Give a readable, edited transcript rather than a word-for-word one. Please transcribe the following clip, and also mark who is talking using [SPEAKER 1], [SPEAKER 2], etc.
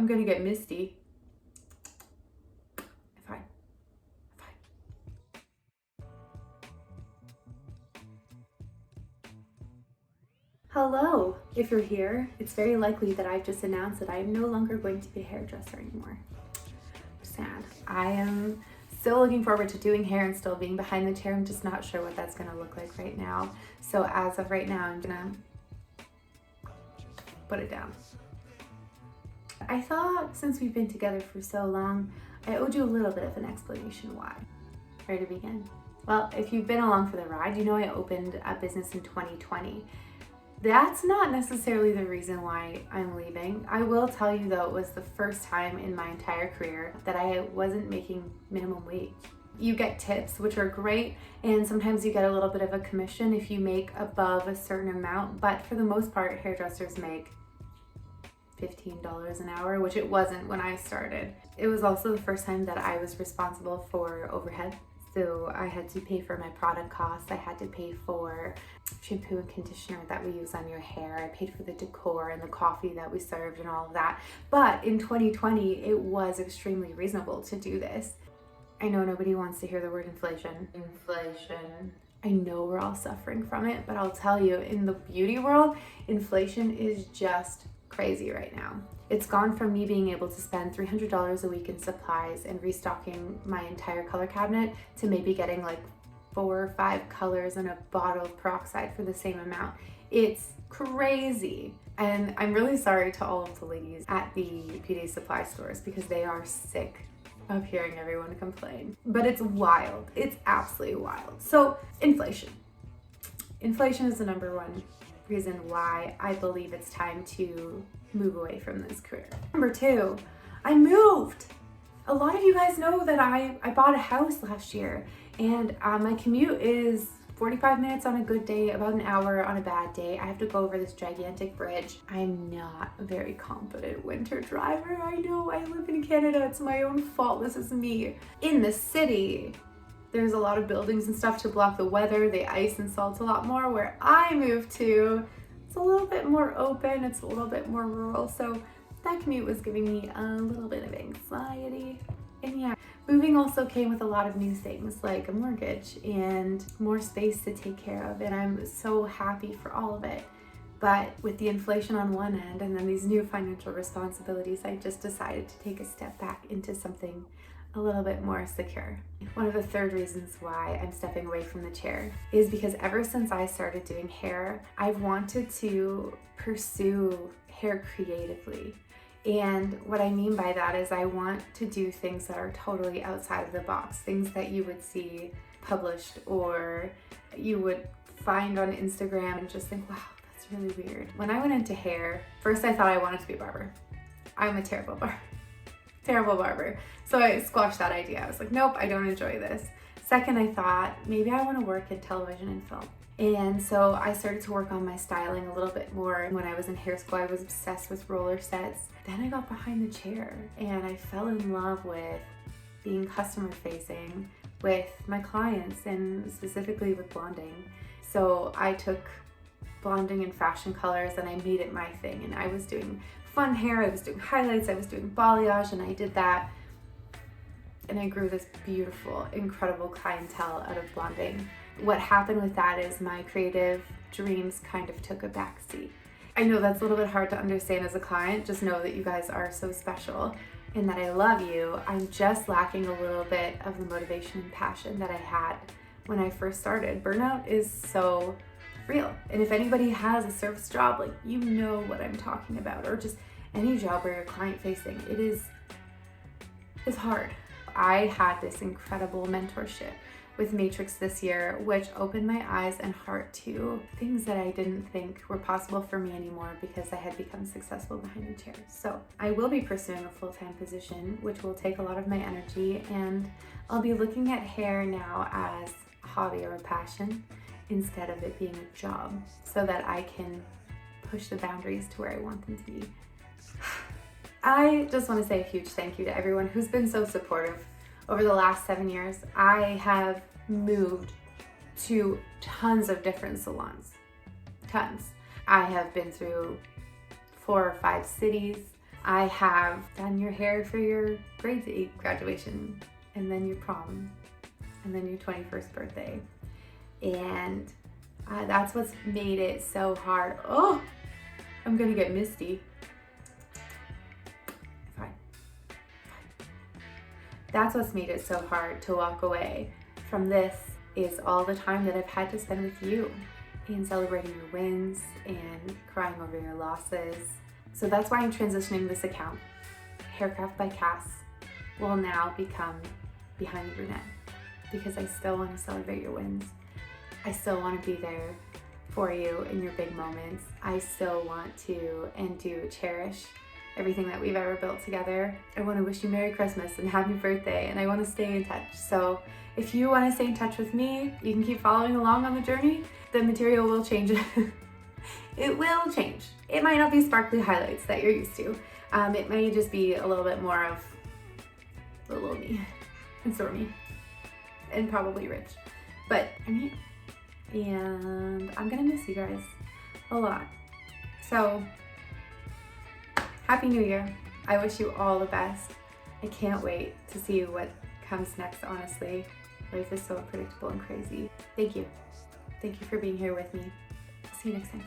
[SPEAKER 1] I'm gonna get misty. Fine. Hello. If you're here, it's very likely that I've just announced that I am no longer going to be a hairdresser anymore. Sad. I am still looking forward to doing hair and still being behind the chair. I'm just not sure what that's gonna look like right now. So as of right now, I'm gonna put it down. I thought since we've been together for so long, I owed you a little bit of an explanation why. Where to begin? Well, if you've been along for the ride, you know I opened a business in 2020. That's not necessarily the reason why I'm leaving. I will tell you though, it was the first time in my entire career that I wasn't making minimum wage. You get tips, which are great, and sometimes you get a little bit of a commission if you make above a certain amount, but for the most part, hairdressers make $15 an hour, which it wasn't when I started. It was also the first time that I was responsible for overhead. So I had to pay for my product costs. I had to pay for shampoo and conditioner that we use on your hair. I paid for the decor and the coffee that we served and all of that. But in 2020, it was extremely reasonable to do this. I know nobody wants to hear the word inflation. Inflation. I know we're all suffering from it, but I'll tell you, in the beauty world, inflation is just crazy right now. It's gone from me being able to spend $300 a week in supplies and restocking my entire color cabinet to maybe getting like 4 or 5 colors and a bottle of peroxide for the same amount. It's crazy. And I'm really sorry to all of the ladies at the beauty supply stores because they are sick of hearing everyone complain. But it's wild. It's absolutely wild. So inflation. Inflation is the number one reason why I believe it's time to move away from this career. Number 2, I moved. A lot of you guys know that I bought a house last year, and my commute is 45 minutes on a good day, about an hour on a bad day. I have to go over this gigantic bridge. I'm not a very competent winter driver. I know, I live in Canada. It's my own fault. This is me. In the city, there's a lot of buildings and stuff to block the weather. They ice and salt a lot more. Where I moved to, it's a little bit more open. It's a little bit more rural. So that commute was giving me a little bit of anxiety. And yeah, moving also came with a lot of new things like a mortgage and more space to take care of. And I'm so happy for all of it. But with the inflation on one end and then these new financial responsibilities, I just decided to take a step back into something a little bit more secure. One of the third reasons why I'm stepping away from the chair is because ever since I started doing hair, I've wanted to pursue hair creatively. And what I mean by that is I want to do things that are totally outside of the box, things that you would see published or you would find on Instagram and just think, wow, that's really weird. When I went into hair, first I thought I wanted to be a barber. I'm a terrible barber. So I squashed that idea. I was like, nope, I don't enjoy this. Second, I thought maybe I want to work in television and film. And so I started to work on my styling a little bit more. When I was in hair school, I was obsessed with roller sets. Then I got behind the chair and I fell in love with being customer facing with my clients and specifically with blonding. So I took blonding and fashion colors and I made it my thing. And I was doing fun hair, I was doing highlights, I was doing balayage, and I did that. And I grew this beautiful, incredible clientele out of blonding. What happened with that is my creative dreams kind of took a backseat. I know that's a little bit hard to understand as a client. Just know that you guys are so special and that I love you. I'm just lacking a little bit of the motivation and passion that I had when I first started. Burnout is so real. And if anybody has a service job, like, you know what I'm talking about, or just any job where you're client facing, it's hard. I had this incredible mentorship with Matrix this year, which opened my eyes and heart to things that I didn't think were possible for me anymore because I had become successful behind the chair. So I will be pursuing a full-time position, which will take a lot of my energy, and I'll be looking at hair now as a hobby or a passion instead of it being a job, so that I can push the boundaries to where I want them to be. I just want to say a huge thank you to everyone who's been so supportive over the last 7 years. I have moved to tons of different salons, tons. I have been through 4 or 5 cities. I have done your hair for your grade 8 graduation, and then your prom, and then your 21st birthday. And that's what's made it so hard. Oh, I'm gonna get misty. Fine. That's what's made it so hard to walk away from this, is all the time that I've had to spend with you and celebrating your wins and crying over your losses. So that's why I'm transitioning this account. Haircraft by Cass will now become Behind the Brunette, because I still want to celebrate your wins. I still want to be there for you in your big moments. I still want to and do cherish everything that we've ever built together. I want to wish you Merry Christmas and Happy Birthday, and I want to stay in touch. So if you want to stay in touch with me, you can keep following along on the journey. The material will change. It will change. It might not be sparkly highlights that you're used to. It may just be a little bit more of the little me and stormy and probably rich. But I'm here, and I'm gonna miss you guys a lot. So Happy New Year. I wish you all the best. I can't wait to see what comes next, honestly. Life is so unpredictable and crazy. Thank you. Thank you for being here with me. See you next time.